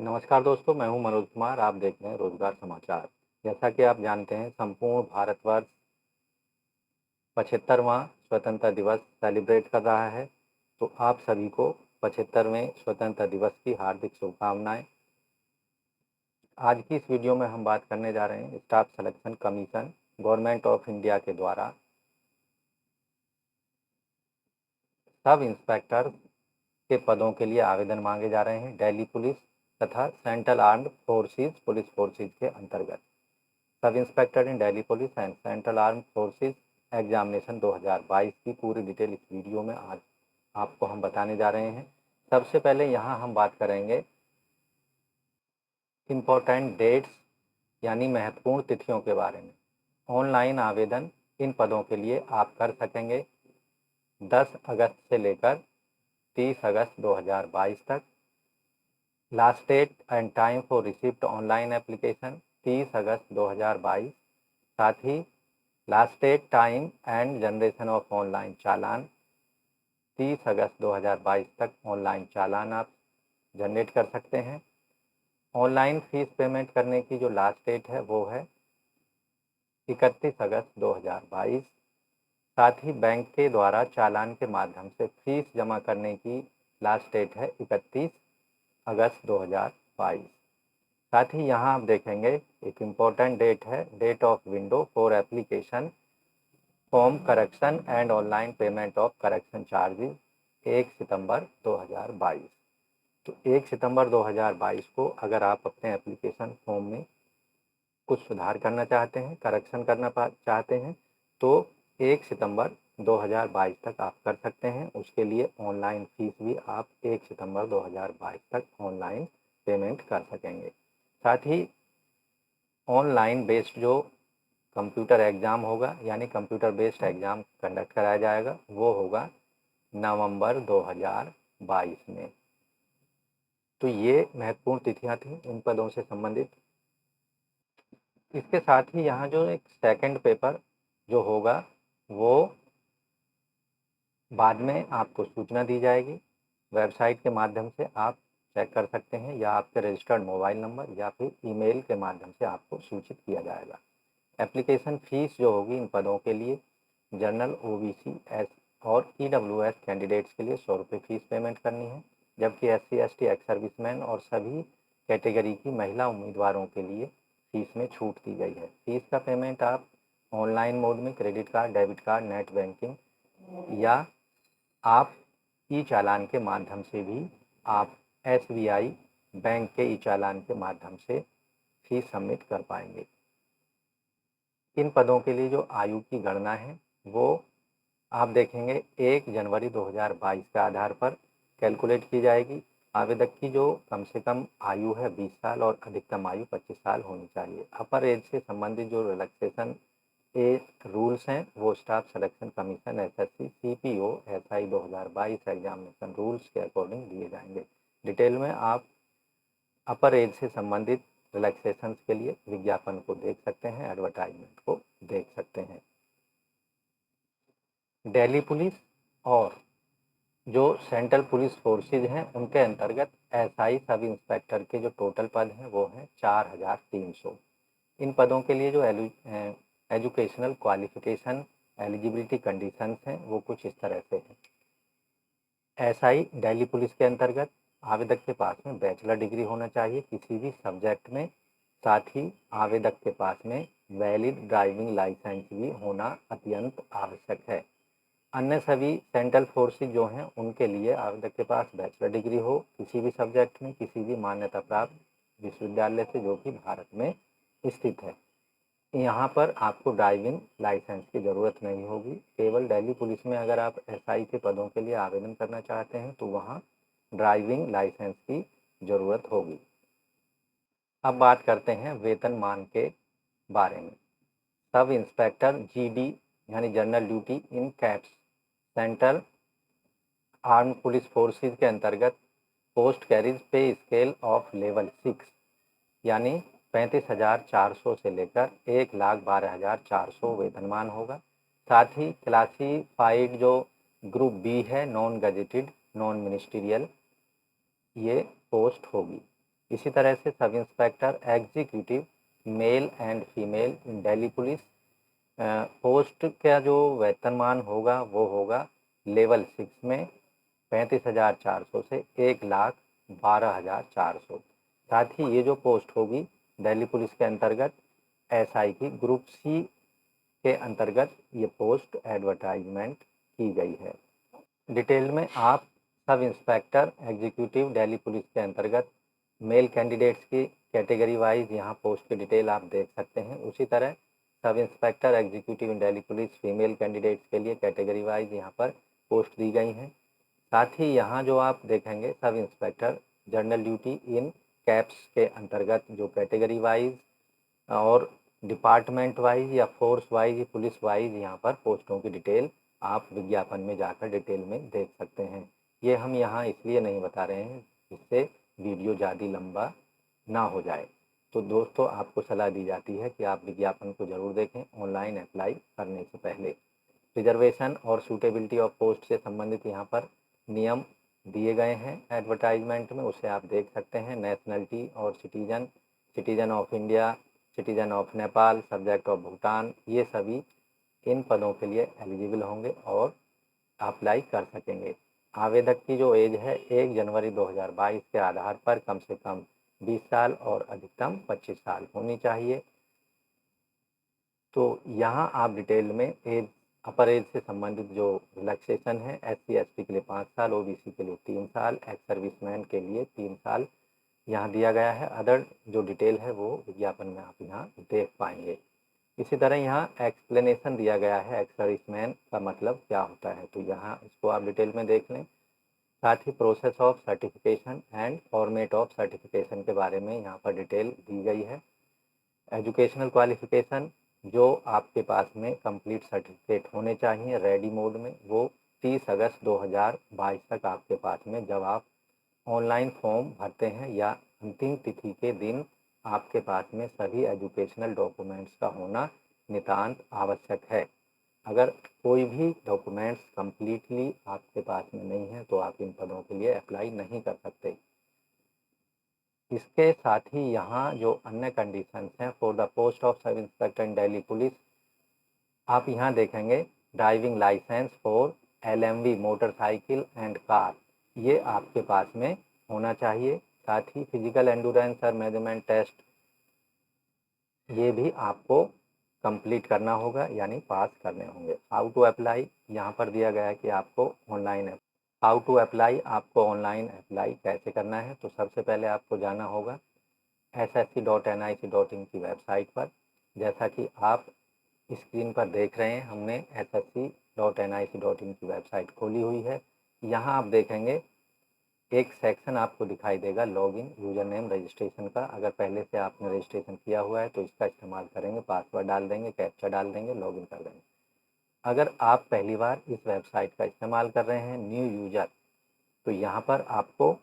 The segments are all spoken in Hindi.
नमस्कार दोस्तों, मैं हूं मनोज कुमार। आप देख रहे हैं रोजगार समाचार। जैसा कि आप जानते हैं, संपूर्ण भारतवर्ष 75वां स्वतंत्रता दिवस सेलिब्रेट कर रहा है। तो आप सभी को 75वें स्वतंत्रता दिवस की हार्दिक शुभकामनाएं। आज की इस वीडियो में हम बात करने जा रहे हैं staff selection commission government of India के द्वारा सब इंस्पेक्टर के पदों के लिए आवेदन मांगे जा रहे हैं दिल्ली पुलिस तथा central armed forces police forces के अंतर्गत। सब inspector in Delhi police and central armed forces examination 2022 की पूरी डिटेल इस वीडियो में आज आपको हम बताने जा रहे हैं। सबसे पहले यहाँ हम बात करेंगे इम्पोर्टेंट डेट्स यानी महत्वपूर्ण तिथियों के बारे में। ऑनलाइन आवेदन इन पदों के लिए आप कर सकेंगे 10 अगस्त से लेकर 30 अगस्त 2022 तक। Last date and time for receipt online application 30 अगस्त 2022। साथ ही last date time and generation of online challan 30 अगस्त 2022 तक ऑनलाइन चालान आप जनरेट कर सकते हैं। ऑनलाइन फीस पेमेंट करने की जो लास्ट डेट है वो है 31 अगस्त 2022। साथ ही बैंक के द्वारा चालान के माध्यम से फीस जमा करने की लास्ट डेट है 31 अगस्त 2022। साथ ही यहाँ आप देखेंगे एक इम्पोर्टेंट डेट है date of window for application form correction and online payment of correction charges 1 सितंबर 2022। तो 1 सितंबर 2022 को अगर आप अपने एप्लीकेशन फॉर्म में कुछ सुधार करना चाहते हैं, करेक्शन करना चाहते हैं, तो 1 सितंबर 2022 तक आप कर सकते हैं। उसके लिए ऑनलाइन फीस भी आप 1 सितंबर 2022 तक ऑनलाइन पेमेंट कर सकेंगे। साथ ही ऑनलाइन बेस्ड जो कंप्यूटर एग्ज़ाम होगा यानी कंप्यूटर बेस्ड एग्ज़ाम कंडक्ट कराया जाएगा वो होगा नवंबर 2022 में। तो ये महत्वपूर्ण तिथियां थी इन पदों से संबंधित। इसके साथ ही यहाँ जो एक सेकंड पेपर जो होगा वो बाद में आपको सूचना दी जाएगी। वेबसाइट के माध्यम से आप चेक कर सकते हैं या आपके रजिस्टर्ड मोबाइल नंबर या फिर ईमेल के माध्यम से आपको सूचित किया जाएगा। एप्लीकेशन फ़ीस जो होगी इन पदों के लिए जनरल ओबीसी एस और ईडब्ल्यूएस कैंडिडेट्स के लिए 100 रुपये फीस पेमेंट करनी है, जबकि एससी एसटी एक्स सर्विसमैन और सभी कैटेगरी की महिला उम्मीदवारों के लिए फीस में छूट दी गई है। फीस का पेमेंट आप ऑनलाइन मोड में credit card, debit card, net banking या आप ई चालान के माध्यम से भी आप एसबीआई बैंक के ई चालान के माध्यम से फीस सबमिट कर पाएंगे। इन पदों के लिए जो आयु की गणना है वो आप देखेंगे 1 जनवरी 2022 के आधार पर कैलकुलेट की जाएगी। आवेदक की जो कम से कम आयु है 20 साल और अधिकतम आयु 25 साल होनी चाहिए। अपर एज से संबंधित जो रिलैक्सेशन रूल्स हैं वो staff selection commission SSC CPO SI 2022 examination rules के अकॉर्डिंग दिए जाएंगे। डिटेल में आप अपर एज से संबंधित रिलैक्सेशन के लिए विज्ञापन को देख सकते हैं, एडवर्टाइजमेंट को देख सकते हैं। दिल्ली पुलिस और जो सेंट्रल पुलिस फोर्सेज हैं उनके अंतर्गत एसआई सब इंस्पेक्टर के जो टोटल पद हैं वो हैं 4300। इन पदों के लिए जो एजुकेशनल क्वालिफिकेशन एलिजिबिलिटी कंडीशंस हैं वो कुछ इस तरह से हैं। एसआई दिल्ली पुलिस के अंतर्गत आवेदक के पास में बैचलर डिग्री होना चाहिए किसी भी सब्जेक्ट में। साथ ही आवेदक के पास में वैलिड ड्राइविंग लाइसेंस भी होना अत्यंत आवश्यक है। अन्य सभी सेंट्रल फोर्सेज जो हैं उनके लिए आवेदक के पास बैचलर डिग्री हो किसी भी सब्जेक्ट में किसी भी मान्यता प्राप्त विश्वविद्यालय से जो कि भारत में स्थित है। यहाँ पर आपको ड्राइविंग लाइसेंस की ज़रूरत नहीं होगी। केवल दिल्ली पुलिस में अगर आप एसआई के पदों के लिए आवेदन करना चाहते हैं तो वहाँ ड्राइविंग लाइसेंस की ज़रूरत होगी। अब बात करते हैं वेतनमान के बारे में। सब इंस्पेक्टर जीडी यानी जनरल ड्यूटी इन caps central armed police forces के अंतर्गत पोस्ट कैरिज पे स्केल ऑफ लेवल 6 यानी 35,400 से लेकर 1,12,400 वेतनमान होगा। साथ ही क्लासीफाइड जो ग्रुप बी है नॉन गजेटेड नॉन मिनिस्टीरियल ये पोस्ट होगी। इसी तरह से sub inspector executive male and female in Delhi police, post का जो वेतनमान होगा वो होगा लेवल 6 में 35,400 से 1,12,400। साथ ही ये जो पोस्ट होगी दिल्ली पुलिस के अंतर्गत एसआई की ग्रुप सी के अंतर्गत ये पोस्ट एडवर्टाइजमेंट की गई है। डिटेल में आप sub inspector executive Delhi police के अंतर्गत मेल कैंडिडेट्स की कैटेगरी वाइज यहाँ पोस्ट की डिटेल आप देख सकते हैं। उसी तरह sub inspector executive Delhi police female candidates के लिए कैटेगरी वाइज यहाँ पर पोस्ट दी गई हैं। साथ ही यहाँ जो आप देखेंगे सब इंस्पेक्टर जनरल ड्यूटी इन कैप्स के अंतर्गत जो कैटेगरी वाइज और डिपार्टमेंट वाइज या फोर्स वाइज पुलिस वाइज यहाँ पर पोस्टों की डिटेल आप विज्ञापन में जाकर डिटेल में देख सकते हैं। ये हम यहाँ इसलिए नहीं बता रहे हैं जिससे वीडियो ज़्यादा लंबा ना हो जाए। तो दोस्तों आपको सलाह दी जाती है कि आप विज्ञापन को ज़रूर देखें ऑनलाइन अप्लाई करने से पहले। रिजर्वेशन और सूटेबिलिटी ऑफ पोस्ट से संबंधित यहाँ पर नियम दिए गए हैं एडवर्टाइजमेंट में, उसे आप देख सकते हैं। नेशनलिटी और citizen, citizen of India, citizen of Nepal, subject of Bhutan, ये सभी इन पदों के लिए एलिजिबल होंगे और अप्लाई कर सकेंगे। आवेदक की जो एज है 1 जनवरी 2022 के आधार पर कम से कम 20 साल और अधिकतम 25 साल होनी चाहिए। तो यहाँ आप डिटेल में एज अपर एज से संबंधित जो रिलैक्सेशन है SC ST के लिए 5 साल, OBC के लिए 3 साल, एक्स सर्विसमैन के लिए 3 साल यहाँ दिया गया है। अदर जो डिटेल है वो विज्ञापन में आप यहाँ देख पाएंगे। इसी तरह यहाँ एक्सप्लेनेशन दिया गया है एक्स सर्विसमैन का मतलब क्या होता है, तो यहाँ इसको आप डिटेल में देख लें। साथ ही process of certification and format of certification के बारे में यहाँ पर डिटेल दी गई है। एजुकेशनल क्वालिफिकेशन जो आपके पास में कंप्लीट सर्टिफिकेट होने चाहिए रेडी मोड में, वो 30 अगस्त 2022 तक आपके पास में जब आप ऑनलाइन फॉर्म भरते हैं या अंतिम तिथि के दिन आपके पास में सभी एजुकेशनल डॉक्यूमेंट्स का होना नितांत आवश्यक है। अगर कोई भी डॉक्यूमेंट्स कंप्लीटली आपके पास में नहीं है तो आप इन पदों के लिए अप्लाई नहीं कर सकते। इसके साथ ही यहाँ जो अन्य कंडीशंस हैं for the post of sub inspector in Delhi police, आप यहाँ देखेंगे driving license for LMV motorcycle and car, ये आपके पास में होना चाहिए। साथ ही फिजिकल एंडोरेंस और मेजरमेंट टेस्ट ये भी आपको कंप्लीट करना होगा यानी पास करने होंगे। हाउ टू अप्लाई यहाँ पर दिया गया है कि आपको ऑनलाइन हाउ टू अप्लाई आपको ऑनलाइन अप्लाई कैसे करना है। तो सबसे पहले आपको जाना होगा ssc.nic.in की वेबसाइट पर। जैसा कि आप स्क्रीन पर देख रहे हैं हमने ssc.nic.in की वेबसाइट खोली हुई है। यहाँ आप देखेंगे एक सेक्शन आपको दिखाई देगा लॉगिन यूज़र नेम रजिस्ट्रेशन का। अगर पहले से आपने रजिस्ट्रेशन किया हुआ है तो इसका इस्तेमाल करेंगे, पासवर्ड डाल देंगे, कैप्चा डाल देंगे, लॉगिन कर देंगे। अगर आप पहली बार इस वेबसाइट का इस्तेमाल कर रहे हैं न्यू यूज़र, तो यहाँ पर आपको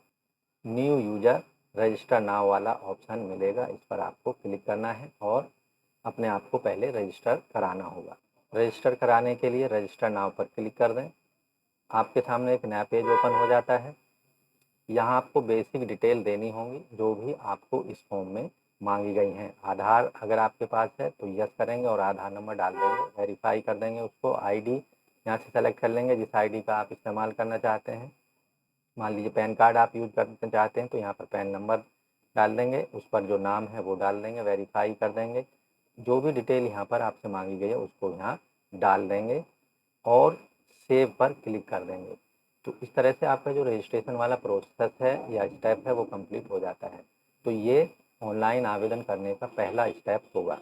न्यू यूज़र रजिस्टर नाउ वाला ऑप्शन मिलेगा, इस पर आपको क्लिक करना है और अपने आप को पहले रजिस्टर कराना होगा। रजिस्टर कराने के लिए रजिस्टर नाउ पर क्लिक कर दें। आपके सामने एक नया पेज ओपन हो जाता है। यहाँ आपको बेसिक डिटेल देनी होंगी जो भी आपको इस फॉर्म में मांगी गई हैं। आधार अगर आपके पास है तो यस करेंगे और आधार नंबर डाल देंगे, वेरीफाई कर देंगे उसको। आईडी यहाँ से सेलेक्ट कर लेंगे जिस आईडी का आप इस्तेमाल करना चाहते हैं। मान लीजिए पैन कार्ड आप यूज़ करना चाहते हैं तो यहाँ पर पैन नंबर डाल देंगे, उस पर जो नाम है वो डाल देंगे, वेरीफाई कर देंगे। जो भी डिटेल यहाँ पर आपसे मांगी गई है उसको यहाँ डाल देंगे और सेव पर क्लिक कर देंगे। तो इस तरह से आपका जो रजिस्ट्रेशन वाला प्रोसेस है या स्टेप है वो कंप्लीट हो जाता है। तो ये ऑनलाइन आवेदन करने का पहला स्टेप होगा।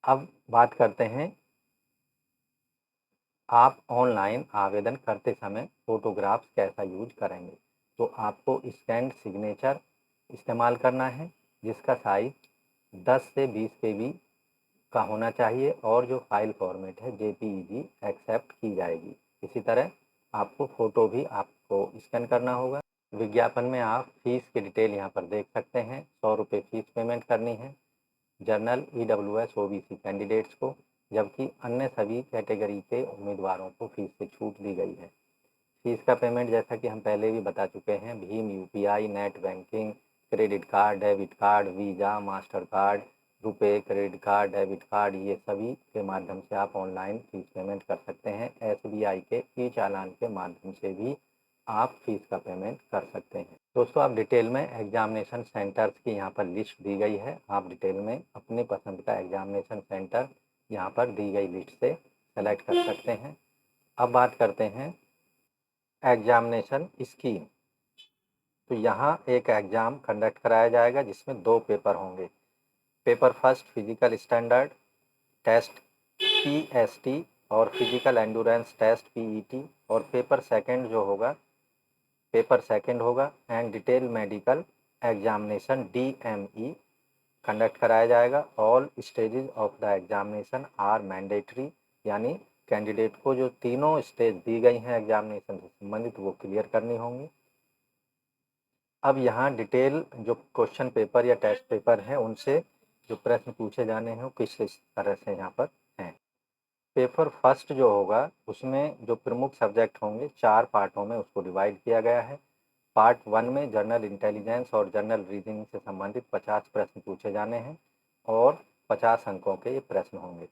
अब बात करते हैं आप ऑनलाइन आवेदन करते समय फ़ोटोग्राफ्स कैसा यूज करेंगे। तो आपको स्कैन्ड सिग्नेचर इस्तेमाल करना है जिसका साइज़ 10 से 20 KB का होना चाहिए और जो फाइल फॉर्मेट है JPEG एक्सेप्ट की जाएगी। इसी तरह आपको फ़ोटो भी आपको स्कैन करना होगा। विज्ञापन में आप फीस की डिटेल यहाँ पर देख सकते हैं। 100 रुपये फ़ीस पेमेंट करनी है जनरल EWS OBC कैंडिडेट्स को, जबकि अन्य सभी कैटेगरी के उम्मीदवारों को फीस से छूट दी गई है। फीस का पेमेंट जैसा कि हम पहले भी बता चुके हैं, Bhim UPI, net banking, credit card, debit card, visa, master card, रुपए, क्रेडिट कार्ड, डेबिट कार्ड, ये सभी के माध्यम से आप ऑनलाइन फीस पेमेंट कर सकते हैं। एसबीआई के ई चालान के माध्यम से भी आप फीस का पेमेंट कर सकते हैं। दोस्तों, आप डिटेल में एग्जामिनेशन सेंटर्स की यहाँ पर लिस्ट दी गई है। आप डिटेल में अपने पसंद का एग्जामिनेशन सेंटर यहाँ पर दी गई लिस्ट से सेलेक्ट कर सकते हैं। अब बात करते हैं एग्जामिनेशन स्कीम। तो यहाँ एक एग्ज़ाम कंडक्ट कराया जाएगा जिसमें 2 पेपर होंगे। Paper first physical standard test PST और फिजिकल एंडोरेंस टेस्ट पीईटी, और पेपर सेकंड होगा and detail medical examination DME conduct कराया जाएगा। All stages of the examination are mandatory, यानी कैंडिडेट को जो तीनों स्टेज दी गई हैं एग्जामिनेशन से संबंधित वो क्लियर करनी होंगी। अब यहाँ डिटेल जो क्वेश्चन पेपर या टेस्ट पेपर हैं उनसे जो प्रश्न पूछे जाने हैं वो किस तरह से यहाँ पर हैं। पेपर फर्स्ट जो होगा उसमें जो प्रमुख सब्जेक्ट होंगे 4 पार्टों में उसको डिवाइड किया गया है। पार्ट 1 में जनरल इंटेलिजेंस और जनरल रीजनिंग से संबंधित 50 प्रश्न पूछे जाने हैं और 50 अंकों के ये प्रश्न होंगे।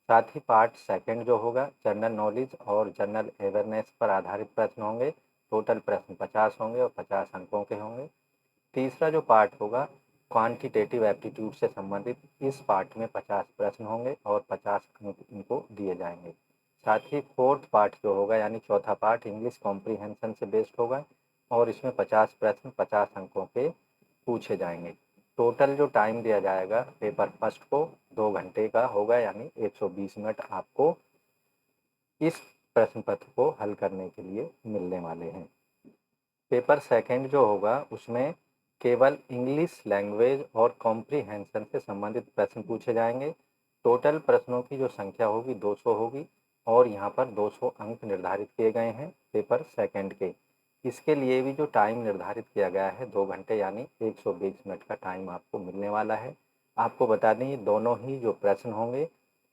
साथ ही पार्ट सेकंड जो होगा जनरल नॉलेज और जनरल अवेयरनेस पर आधारित प्रश्न होंगे। टोटल प्रश्न 50 होंगे और 50 अंकों के होंगे। तीसरा जो पार्ट होगा क्वांटिटेटिव एप्टीट्यूड से संबंधित, इस पार्ट में 50 प्रश्न होंगे और 50 अंक इनको दिए जाएंगे। साथ ही फोर्थ पार्ट जो होगा यानी चौथा पार्ट इंग्लिश कॉम्प्रीहेंशन से बेस्ड होगा और इसमें 50 प्रश्न 50 अंकों के पूछे जाएंगे। टोटल जो टाइम दिया जाएगा पेपर फर्स्ट को 2 घंटे का होगा, यानी 120 मिनट आपको इस प्रश्न पत्र को हल करने के लिए मिलने वाले हैं। पेपर सेकंड जो होगा उसमें केवल इंग्लिश लैंग्वेज और कॉम्प्रीहेंशन से संबंधित प्रश्न पूछे जाएंगे। टोटल प्रश्नों की जो संख्या होगी 200 होगी और यहाँ पर 200 अंक निर्धारित किए गए हैं पेपर सेकंड के। इसके लिए भी जो टाइम निर्धारित किया गया है 2 घंटे यानी 120 मिनट का टाइम आपको मिलने वाला है। आपको बता दें ये दोनों ही जो प्रश्न होंगे,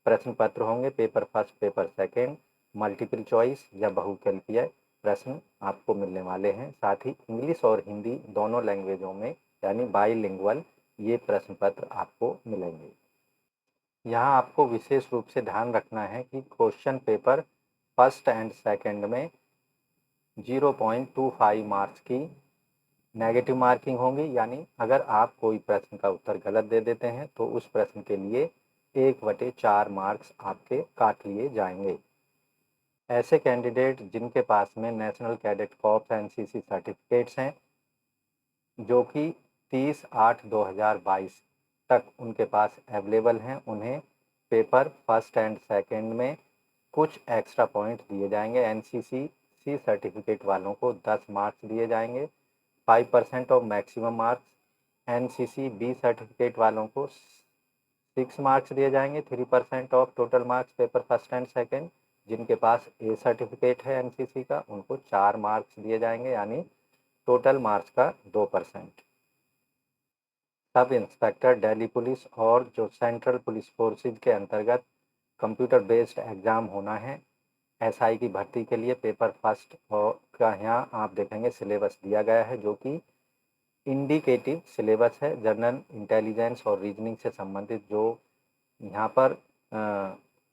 प्रश्न पत्र होंगे, paper first paper second, multiple choice या बहुविकल्पीय प्रश्न आपको मिलने वाले हैं। साथ ही इंग्लिश और हिंदी दोनों लैंग्वेजों में यानी बाईलिंगुअल ये प्रश्न पत्र आपको मिलेंगे। यहाँ आपको विशेष रूप से ध्यान रखना है कि question paper first and second में 0.25 मार्क्स की नेगेटिव मार्किंग होगी, यानी अगर आप कोई प्रश्न का उत्तर गलत दे देते हैं तो उस प्रश्न के लिए 1/4 मार्क्स आपके काट लिए जाएंगे। ऐसे कैंडिडेट जिनके पास में national cadet corps NCC certificates हैं जो कि 30/8/2022 तक उनके पास अवेलेबल हैं, उन्हें पेपर फर्स्ट एंड सेकंड में कुछ एक्स्ट्रा पॉइंट दिए जाएंगे। एनसीसी सी सर्टिफिकेट वालों को 10 मार्क्स दिए जाएंगे, 5% of maximum marks. NCC B certificate वालों को 6 मार्क्स दिए जाएंगे, 3% of total marks paper first and second. जिनके पास ए सर्टिफिकेट है एनसीसी का उनको 4 मार्क्स दिए जाएंगे, यानी टोटल मार्क्स का 2%। सब इंस्पेक्टर दिल्ली पुलिस और जो सेंट्रल पुलिस फोर्सेज के अंतर्गत कंप्यूटर बेस्ड एग्ज़ाम होना है एसआई की भर्ती के लिए, पेपर फर्स्ट और का यहाँ आप देखेंगे सिलेबस दिया गया है जो कि इंडिकेटिव सिलेबस है। जनरल इंटेलिजेंस और रीजनिंग से संबंधित जो यहाँ पर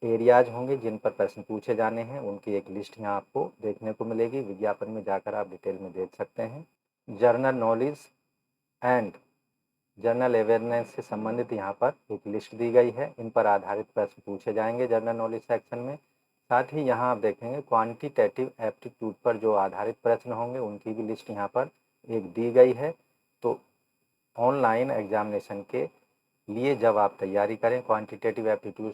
एरियाज होंगे जिन पर प्रश्न पूछे जाने हैं उनकी एक लिस्ट यहाँ आपको देखने को मिलेगी। विज्ञापन में जाकर आप डिटेल में देख सकते हैं। General knowledge and general awareness से संबंधित यहाँ पर एक लिस्ट दी गई है, इन पर आधारित प्रश्न पूछे जाएंगे जनरल नॉलेज सेक्शन में। साथ ही यहाँ आप देखेंगे क्वांटिटेटिव एप्टीट्यूड पर जो आधारित प्रश्न होंगे उनकी भी लिस्ट यहाँ पर एक दी गई है। तो ऑनलाइन एग्जामिनेशन के लिए जब आप तैयारी करें क्वांटिटेटिव एप्टीट्यूड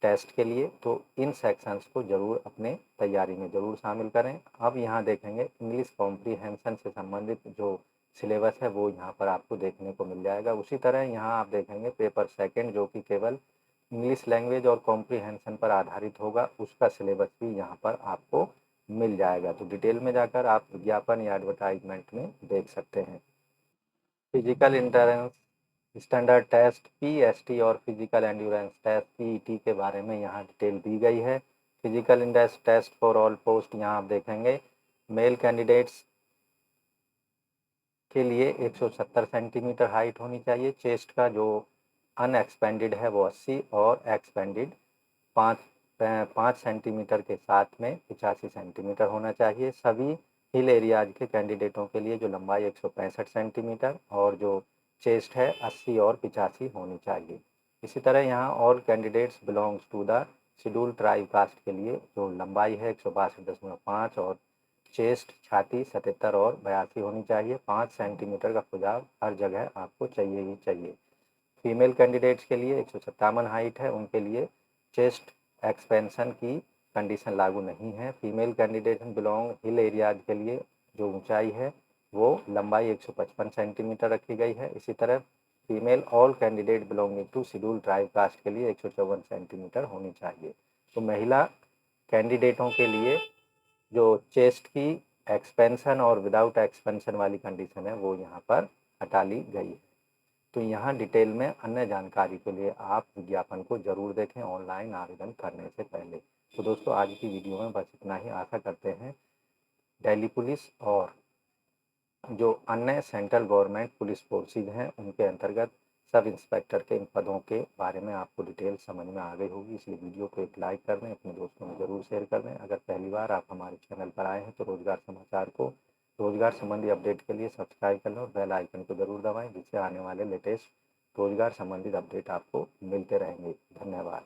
टेस्ट के लिए तो इन सेक्शंस को ज़रूर अपने तैयारी में ज़रूर शामिल करें। अब यहाँ देखेंगे इंग्लिश कॉम्प्रीहेंशन से संबंधित जो सिलेबस है वो यहाँ पर आपको देखने को मिल जाएगा। उसी तरह यहाँ आप देखेंगे पेपर सेकंड जो कि केवल इंग्लिश लैंग्वेज और कॉम्प्रीहेंशन पर आधारित होगा, उसका सिलेबस भी यहाँ पर आपको मिल जाएगा। तो डिटेल में जाकर आप विज्ञापन या एडवर्टाइजमेंट में देख सकते हैं। Physical endurance standard test PST और फिजिकल एंड्योरेंस टेस्ट पीईटी के बारे में यहाँ डिटेल दी गई है। Physical endurance test for all post यहाँ आप देखेंगे मेल कैंडिडेट्स के लिए 170 सेंटीमीटर हाइट होनी चाहिए। चेस्ट का जो अनएक्सपेंडेड है वो 80 और एक्सपेंडेड 5 सेंटीमीटर के साथ में 85 सेंटीमीटर होना चाहिए। सभी हिल एरियाज के कैंडिडेटों के लिए जो लंबाई 165 सेंटीमीटर और जो चेस्ट है 80 और 85 होनी चाहिए। इसी तरह यहाँ all candidates belongs to the schedule tribe caste के लिए जो लंबाई है 162.5 और चेस्ट छाती 77 और 82 होनी चाहिए। 5 सेंटीमीटर का खुजाव हर जगह आपको चाहिए ही चाहिए। फीमेल कैंडिडेट्स के लिए 157 हाइट है, उनके लिए चेस्ट एक्सपेंशन की कंडीशन लागू नहीं है। फीमेल कैंडिडेट बिलोंग हिल एरियाज के लिए जो ऊंचाई है वो लंबाई 155 सेंटीमीटर रखी गई है। इसी तरह female all candidate belonging to schedule tribe caste के लिए 154 सेंटीमीटर होनी चाहिए। तो महिला कैंडिडेटों के लिए जो चेस्ट की एक्सपेंशन और विदाउट एक्सपेंशन वाली कंडीशन है वो यहाँ पर हटा ली गई है। तो यहाँ डिटेल में अन्य जानकारी के लिए आप विज्ञापन को ज़रूर देखें ऑनलाइन आवेदन करने से पहले। तो दोस्तों आज की वीडियो में बस इतना ही। आशा करते हैं दिल्ली पुलिस और जो अन्य सेंट्रल गवर्नमेंट पुलिस फोर्सेज हैं उनके अंतर्गत सब इंस्पेक्टर के इन पदों के बारे में आपको डिटेल समझ में आ गई होगी। इसलिए वीडियो को एक लाइक कर दें, अपने दोस्तों में ज़रूर शेयर कर दें। अगर पहली बार आप हमारे चैनल पर आए हैं तो रोज़गार समाचार को रोज़गार संबंधी अपडेट के लिए सब्सक्राइब कर लें और बेल आइकन को ज़रूर दबाएं, जिससे आने वाले लेटेस्ट रोज़गार संबंधित अपडेट आपको मिलते रहेंगे। धन्यवाद।